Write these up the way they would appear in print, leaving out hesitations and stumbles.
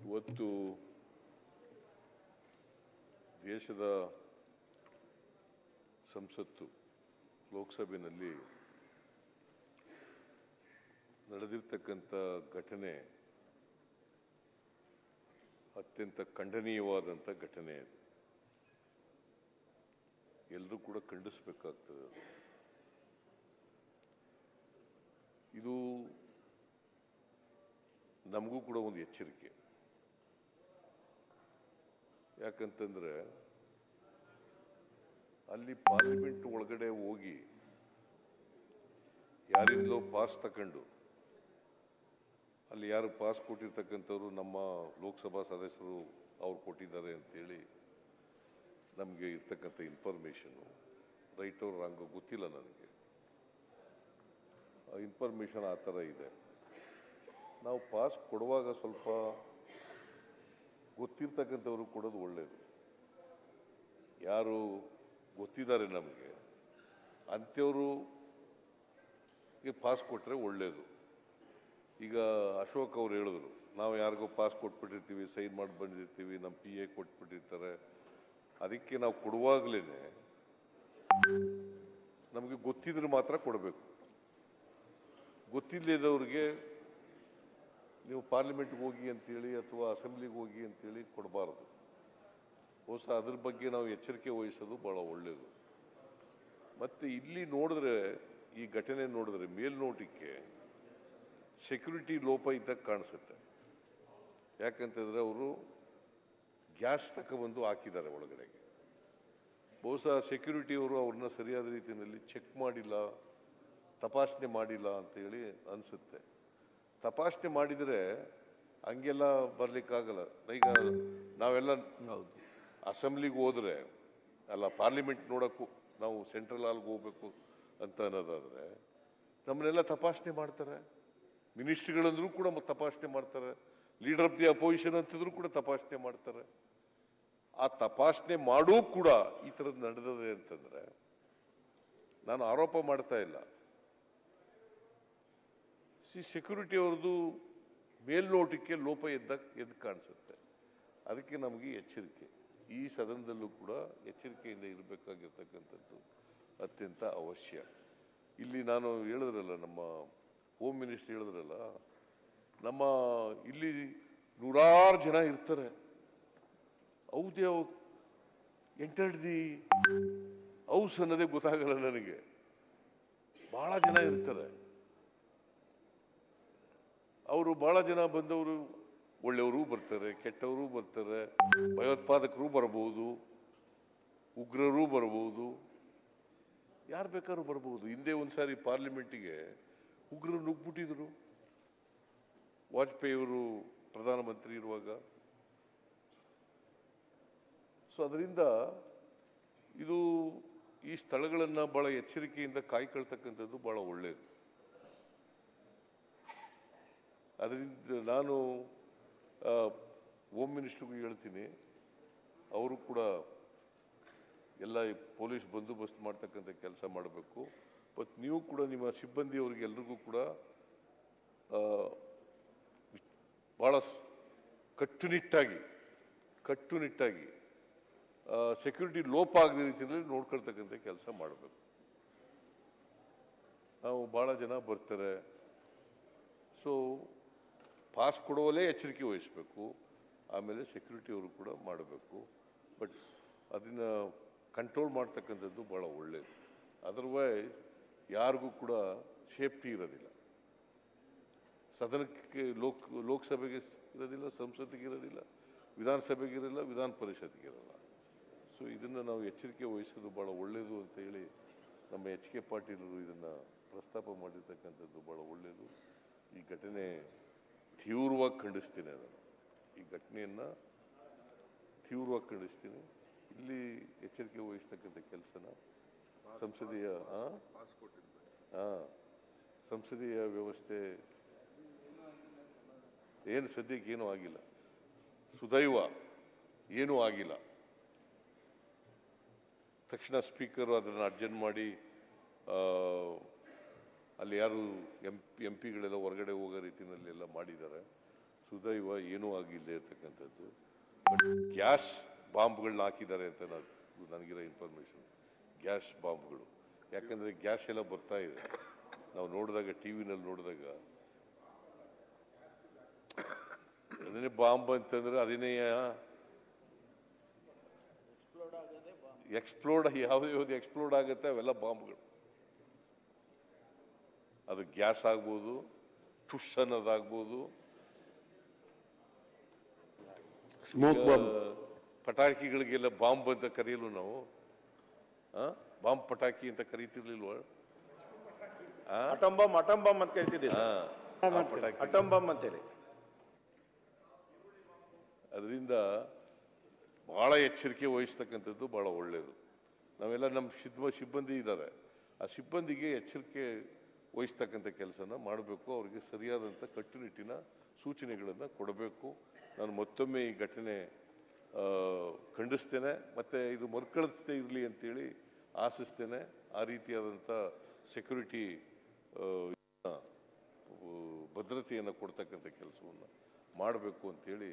ಇವತ್ತು ದೇಶದ ಸಂಸತ್ತು ಲೋಕಸಭೆಯಲ್ಲಿ ನಡೆದಿರ್ತಕ್ಕಂಥ ಘಟನೆ ಅತ್ಯಂತ ಖಂಡನೀಯವಾದಂಥ ಘಟನೆ. ಎಲ್ಲರೂ ಕೂಡ ಖಂಡಿಸಬೇಕಾಗ್ತದೆ. ಇದು ನಮಗೂ ಕೂಡ ಒಂದು ಎಚ್ಚರಿಕೆ. ಯಾಕಂತಂದ್ರೆ ಅಲ್ಲಿ ಪಾರ್ಲಿಮೆಂಟ್ ಒಳಗಡೆ ಹೋಗಿ ಯಾರಿಂದಲೋ ಪಾಸ್ ತಕೊಂಡು, ಅಲ್ಲಿ ಯಾರು ಪಾಸ್ ಕೊಟ್ಟಿರ್ತಕ್ಕಂಥವ್ರು ನಮ್ಮ ಲೋಕಸಭಾ ಸದಸ್ಯರು ಅವ್ರು ಕೊಟ್ಟಿದ್ದಾರೆ ಅಂತೇಳಿ ನಮಗೆ ಇರ್ತಕ್ಕಂಥ ಇನ್ಫಾರ್ಮೇಷನ್ನು ರೈಟ್ ಅವ್ರು ರಾಂಗೋ ಗೊತ್ತಿಲ್ಲ. ನನಗೆ ಇನ್ಫಾರ್ಮೇಷನ್ ಆ ಥರ ಇದೆ. ನಾವು ಪಾಸ್ ಕೊಡುವಾಗ ಸ್ವಲ್ಪ ಗೊತ್ತಿರ್ತಕ್ಕಂಥವ್ರು ಕೊಡೋದು ಒಳ್ಳೆಯದು. ಯಾರು ಗೊತ್ತಿದ್ದಾರೆ ನಮಗೆ ಅಂಥವ್ರಿಗೆ ಪಾಸ್ ಕೊಟ್ಟರೆ ಒಳ್ಳೆಯದು. ಈಗ ಅಶೋಕ್ ಅವ್ರು ಹೇಳಿದ್ರು, ನಾವು ಯಾರಿಗೋ ಪಾಸ್ ಕೊಟ್ಬಿಟ್ಟಿರ್ತೀವಿ, ಸೈನ್ ಮಾಡಿ ಬಂದಿರ್ತೀವಿ, ನಮ್ಮ PA ಕೊಟ್ಬಿಟ್ಟಿರ್ತಾರೆ. ಅದಕ್ಕೆ ನಾವು ಕೊಡುವಾಗಲೇ ನಮಗೆ ಗೊತ್ತಿದ್ರೆ ಮಾತ್ರ ಕೊಡಬೇಕು. ಗೊತ್ತಿಲ್ಲದವ್ರಿಗೆ ನೀವು ಪಾರ್ಲಿಮೆಂಟ್ಗೆ ಹೋಗಿ ಅಂತೇಳಿ ಅಥವಾ ಅಸೆಂಬ್ಲಿಗೆ ಹೋಗಿ ಅಂತೇಳಿ ಕೊಡಬಾರ್ದು. ಹೊಸ ಅದ್ರ ಬಗ್ಗೆ ನಾವು ಎಚ್ಚರಿಕೆ ವಹಿಸೋದು ಭಾಳ ಒಳ್ಳೆಯದು. ಮತ್ತು ಇಲ್ಲಿ ನೋಡಿದ್ರೆ, ಈ ಘಟನೆ ನೋಡಿದ್ರೆ ಮೇಲ್ನೋಟಕ್ಕೆ ಸೆಕ್ಯೂರಿಟಿ ಲೋಪ ಇದ್ದಾಗ ಕಾಣಿಸುತ್ತೆ. ಯಾಕಂತಂದರೆ ಅವರು ಗ್ಯಾಸ್ ತಗೊಬಂದು ಹಾಕಿದ್ದಾರೆ ಒಳಗಡೆಗೆ. ಬಹುಶಃ ಸೆಕ್ಯೂರಿಟಿಯವರು ಅವ್ರನ್ನ ಸರಿಯಾದ ರೀತಿಯಲ್ಲಿ ಚೆಕ್ ಮಾಡಿಲ್ಲ, ತಪಾಸಣೆ ಮಾಡಿಲ್ಲ ಅಂತೇಳಿ ಅನಿಸುತ್ತೆ. ತಪಾಸಣೆ ಮಾಡಿದರೆ ಹಂಗೆಲ್ಲ ಬರಲಿಕ್ಕಾಗಲ್ಲ. ಈಗ ನಾವೆಲ್ಲ ಅಸೆಂಬ್ಲಿಗೆ ಹೋದರೆ ಅಲ್ಲ, ಪಾರ್ಲಿಮೆಂಟ್ ನೋಡೋಕ್ಕೂ ನಾವು ಸೆಂಟ್ರಲ್ ಹಾಲ್ಗೆ ಹೋಗ್ಬೇಕು ಅಂತ ಅನ್ನೋದಾದರೆ ನಮ್ಮನ್ನೆಲ್ಲ ತಪಾಸಣೆ ಮಾಡ್ತಾರೆ. ಮಿನಿಸ್ಟ್ರಿಗಳಂದ್ರೂ ಕೂಡ ತಪಾಸಣೆ ಮಾಡ್ತಾರೆ. ಲೀಡರ್ ಆಫ್ ದಿ ಅಪೋಸಿಷನ್ ಅಂತಿದ್ರು ಕೂಡ ತಪಾಸಣೆ ಮಾಡ್ತಾರೆ. ಆ ತಪಾಸಣೆ ಮಾಡೂ ಕೂಡ ಈ ಥರದ್ದು ನಡೆದಿದೆ ಅಂತಂದರೆ ನಾನು ಆರೋಪ ಮಾಡ್ತಾ ಇಲ್ಲ. ಸೆಕ್ಯೂರಿಟಿ ಅವ್ರದ್ದು ಮೇಲ್ನೋಟಕ್ಕೆ ಲೋಪ ಎದ್ದು ಕಾಣಿಸುತ್ತೆ. ಅದಕ್ಕೆ ನಮಗೆ ಎಚ್ಚರಿಕೆ, ಈ ಸದನದಲ್ಲೂ ಕೂಡ ಎಚ್ಚರಿಕೆಯಿಂದ ಇರಬೇಕಾಗಿರ್ತಕ್ಕಂಥದ್ದು ಅತ್ಯಂತ ಅವಶ್ಯ. ಇಲ್ಲಿ ನಾನು ಹೇಳಿದ್ರಲ್ಲ, ನಮ್ಮ ಹೋಮ್ ಮಿನಿಸ್ಟರ್ ಹೇಳಿದ್ರಲ್ಲ, ನಮ್ಮ ಇಲ್ಲಿ ನೂರಾರು ಜನ ಇರ್ತಾರೆ. ಹೌದೇ ಎಂಟರ್ಡ್ ದಿ ಹೌಸ್ ಅನ್ನೋದೇ ಗೊತ್ತಾಗಲ್ಲ ನನಗೆ. ಬಹಳ ಜನ ಇರ್ತಾರೆ. ಅವರು ಬಹಳ ಜನ ಬಂದವರು ಒಳ್ಳೆಯವರು ಬರ್ತಾರೆ, ಕೆಟ್ಟವರು ಬರ್ತಾರೆ, ಭಯೋತ್ಪಾದಕರು ಬರ್ಬೋದು, ಉಗ್ರರು ಬರ್ಬೋದು, ಯಾರು ಬೇಕಾದ್ರೂ ಬರ್ಬೋದು. ಹಿಂದೆ ಒಂದ್ಸಾರಿ ಪಾರ್ಲಿಮೆಂಟಿಗೆ ಉಗ್ರರು ನುಗ್ಬಿಟ್ಟಿದ್ರು, ವಾಜಪೇಯಿ ಅವರು ಪ್ರಧಾನಮಂತ್ರಿ ಇರುವಾಗ. ಸೊ ಅದರಿಂದ ಇದು ಈ ಸ್ಥಳಗಳನ್ನು ಬಹಳ ಎಚ್ಚರಿಕೆಯಿಂದ ಕಾಯ್ಕೊಳ್ತಕ್ಕಂಥದ್ದು ಬಹಳ ಒಳ್ಳೆಯದು. ಅದರಿಂದ ನಾನು ಹೋಮ್ ಮಿನಿಸ್ಟ್ರಿಗೂ ಹೇಳ್ತೀನಿ, ಅವರು ಕೂಡ ಎಲ್ಲ ಪೊಲೀಸ್ ಬಂದೋಬಸ್ತ್ ಮಾಡ್ತಕ್ಕಂಥ ಕೆಲಸ ಮಾಡಬೇಕು. ಮತ್ತು ನೀವು ಕೂಡ ನಿಮ್ಮ ಸಿಬ್ಬಂದಿಯವರಿಗೆ ಎಲ್ರಿಗೂ ಕೂಡ ಭಾಳ ಕಟ್ಟುನಿಟ್ಟಾಗಿ ಸೆಕ್ಯೂರಿಟಿ ಲೋಪ ಆಗದ ರೀತಿಯಲ್ಲಿ ನೋಡ್ಕೊಳ್ತಕ್ಕಂಥ ಕೆಲಸ ಮಾಡಬೇಕು. ನಾವು ಭಾಳ ಜನ ಬರ್ತಾರೆ. ಸೊ ಪಾಸ್ ಕೊಡುವಲ್ಲೇ ಎಚ್ಚರಿಕೆ ವಹಿಸಬೇಕು. ಆಮೇಲೆ ಸೆಕ್ಯೂರಿಟಿಯವರು ಕೂಡ ಮಾಡಬೇಕು. ಬಟ್ ಅದನ್ನು ಕಂಟ್ರೋಲ್ ಮಾಡ್ತಕ್ಕಂಥದ್ದು ಭಾಳ ಒಳ್ಳೆಯದು. ಅದರ್ವೈಸ್ ಯಾರಿಗೂ ಕೂಡ ಸೇಫ್ಟಿ ಇರೋದಿಲ್ಲ. ಸದನಕ್ಕೆ ಲೋಕಸಭೆಗೆ ಇರೋದಿಲ್ಲ, ಸಂಸತ್ತಿಗೆ ಇರೋದಿಲ್ಲ, ವಿಧಾನಸಭೆಗೆ ಇರೋಲ್ಲ, ವಿಧಾನ ಪರಿಷತ್ಗೆ ಇರೋಲ್ಲ. ಸೊ ಇದನ್ನು ನಾವು ಎಚ್ಚರಿಕೆ ವಹಿಸೋದು ಭಾಳ ಒಳ್ಳೆಯದು ಅಂತ ಹೇಳಿ ನಮ್ಮ HK ಪಾಟೀಲರು ಇದನ್ನು ಪ್ರಸ್ತಾಪ ಮಾಡಿರ್ತಕ್ಕಂಥದ್ದು ಭಾಳ ಒಳ್ಳೆಯದು. ಈ ಘಟನೆ ತೀವ್ರವಾಗಿ ಖಂಡಿಸ್ತೀನಿ. ಈ ಘಟನೆಯನ್ನು ತೀವ್ರವಾಗಿ ಖಂಡಿಸ್ತೀನಿ. ಇಲ್ಲಿ ಎಚ್ಚರಿಕೆ ವಹಿಸ್ತಕ್ಕಂಥ ಕೆಲಸನ ಸಂಸದೀಯ ವ್ಯವಸ್ಥೆ ಏನು ಸದ್ಯಕ್ಕೆ ಏನೂ ಆಗಿಲ್ಲ. ಸುದೈವ ಏನೂ ಆಗಿಲ್ಲ. ತಕ್ಷಣ ಸ್ಪೀಕರು ಅದನ್ನು ಅರ್ಜೆಂಟ್ ಮಾಡಿ ಅಲ್ಲಿ ಯಾರು ಎಂ ಪಿಗಳೆಲ್ಲ ಹೊರಗಡೆ ಹೋಗೋ ರೀತಿಯಲ್ಲಿ ಎಲ್ಲ ಮಾಡಿದ್ದಾರೆ. ಸೊ ಸುದೈವ ಏನೂ ಆಗಿಲ್ಲದೆ ಇರ್ತಕ್ಕಂಥದ್ದು. ಬಟ್ ಗ್ಯಾಸ್ ಬಾಂಬ್ಗಳನ್ನ ಹಾಕಿದ್ದಾರೆ ಅಂತ ನನಗಿರೋ ಇನ್ಫಾರ್ಮೇಷನ್. ಗ್ಯಾಸ್ ಬಾಂಬ್ಗಳು, ಯಾಕಂದರೆ ಗ್ಯಾಸ್ ಎಲ್ಲ ಬರ್ತಾ ಇದೆ. ನಾವು ನೋಡಿದಾಗ ಟಿ ವಿನಲ್ಲಿ ನೋಡಿದಾಗ ಅದನ್ನೇ ಬಾಂಬ್ ಅಂತಂದ್ರೆ ಅದನ್ನೇ ಎಕ್ಸ್ಪ್ಲೋಡ್ ಯಾವ್ದು ಎಕ್ಸ್ಪ್ಲೋಡ್ ಆಗುತ್ತೆ ಅವೆಲ್ಲ ಬಾಂಬ್ಗಳು. ಅದು ಗ್ಯಾಸ್ ಆಗ್ಬೋದು, ಟುಷ್ ಅನ್ನೋದಾಗ್ಬೋದು, ಸ್ಮೋಕ್ ಬಾಂಬ್, ಪಟಾಕಿಗಳಿಗೆಲ್ಲ ಬಾಂಬ್ ಅಂತ ಕರೆಯಲು ನಾವು ಬಾಂಬ್ ಪಟಾಕಿ ಅಂತ ಕರೀತಿರ್ಲಿಲ್ವ? ಅಟಮ್ ಬಾಂಬ್ ಅಂತ ಕರಿತಿದ್ದೀವಿ. ಅಟಮ್ ಬಾಂಬ್ ಅಂತೇಳಿ. ಅದರಿಂದ ಬಹಳ ಎಚ್ಚರಿಕೆ ವಹಿಸ್ತಕ್ಕಂಥದ್ದು ಬಹಳ ಒಳ್ಳೆಯದು. ನಾವೆಲ್ಲ ನಮ್ಮ ಸಿಬ್ಬಂದಿ ಇದ್ದಾರೆ, ಆ ಸಿಬ್ಬಂದಿಗೆ ಎಚ್ಚರಿಕೆ ವಹಿಸ್ತಕ್ಕಂಥ ಕೆಲಸನ ಮಾಡಬೇಕು. ಅವರಿಗೆ ಸರಿಯಾದಂಥ ಕಟ್ಟುನಿಟ್ಟಿನ ಸೂಚನೆಗಳನ್ನು ಕೊಡಬೇಕು. ನಾನು ಮತ್ತೊಮ್ಮೆ ಈ ಘಟನೆ ಖಂಡಿಸ್ತೇನೆ, ಮತ್ತು ಇದು ಮರುಕಳಿಸದೇ ಇರಲಿ ಅಂತೇಳಿ ಆಶಿಸ್ತೇನೆ. ಆ ರೀತಿಯಾದಂಥ ಸೆಕ್ಯೂರಿಟಿ ಭದ್ರತೆಯನ್ನು ಕೊಡ್ತಕ್ಕಂಥ ಕೆಲಸವನ್ನು ಮಾಡಬೇಕು ಅಂತೇಳಿ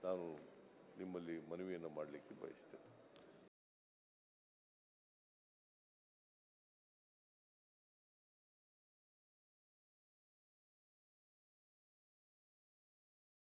ನಾನು ನಿಮ್ಮಲ್ಲಿ ಮನವಿಯನ್ನು ಮಾಡಲಿಕ್ಕೆ ಬಯಸ್ತೇನೆ.